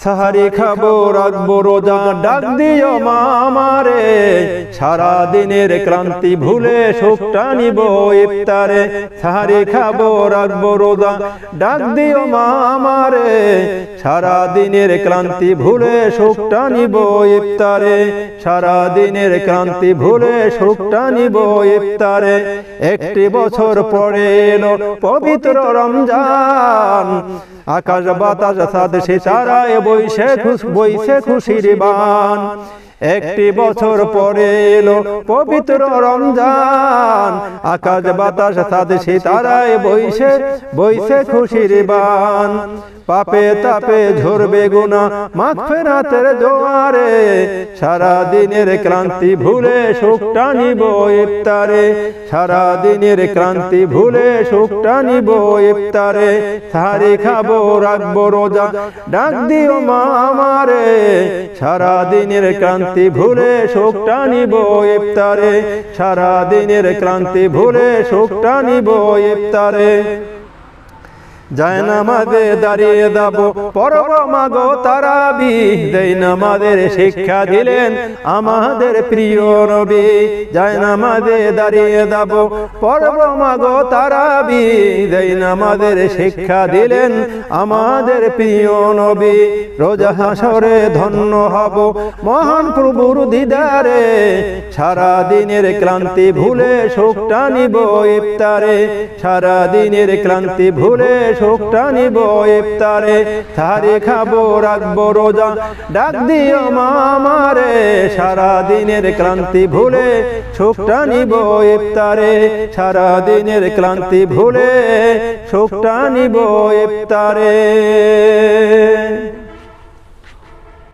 সাহারি খাবো রাখবো রোজা ডাক দিও মা আমারে সারা দিনের ক্লান্তি ভুলে সুখটা নিব ইফতারে সাহারি খাবো রাখবো রোজা ডাক দিও মা আমারে সারা দিনের ক্লান্তি ভুলে সুখটা নিব ইফতারে সারা দিনের ক্লান্তি ভুলে সুখটা নিব ইফতারে একটি বছর পরে এলো পবিত্র রমজান আকাশ বাতাস চাঁদ সিতারায় বইছে খুশির বান একটি বছর পরে এলো পবিত্র রমজান আকাশ বাতাস চাঁদ সিতারায় বইছে খুশির বান পাপে তাপে ঝরবে গুনাহ মাগফিরাতের জোয়ারে সারা দিনের ক্লান্তি ভুলে সুখটা নিব ইফতারে সারা দিনের ক্লান্তি ভুলে সুখটা নিব ইফতারে সাহারি খাবো রাখবো রোজা ডাক দিও মা আমারে সারা দিনের ক্লান্তি ভুলে সুখটা নিব ইফতারে সারা দিনের ক্লান্তি ভুলে সুখটা নিব ইফতারে যায় নামাজে দাঁড়িয়ে যাব পড়ব মাগো তারাবিহ দেই নামাজের শিক্ষা দিলেন আমাদের প্রিয় নবী যায় নামাজে দাঁড়িয়ে যাব পড়ব মাগো তারাবিহ দেই নামাজের শিক্ষা দিলেন আমাদের প্রিয় নবী রোজা হাসরে ধন্য হব মহান প্রভুর দিদারে সারা দিনের ক্লান্তি ভুলে সুখটা নিব ইফতারে সারা দিনের ক্লান্তি ভুলে সুখটা নিব ইফতারে সাহারি খাবো রাখবো রোজা ডাক দিও মা আমারে সারা দিনের ক্লান্তি ভুলে সুখটা নিব ইফতারে সারা দিনের ক্লান্তি ভুলে সুখটা নিব ইফতারে।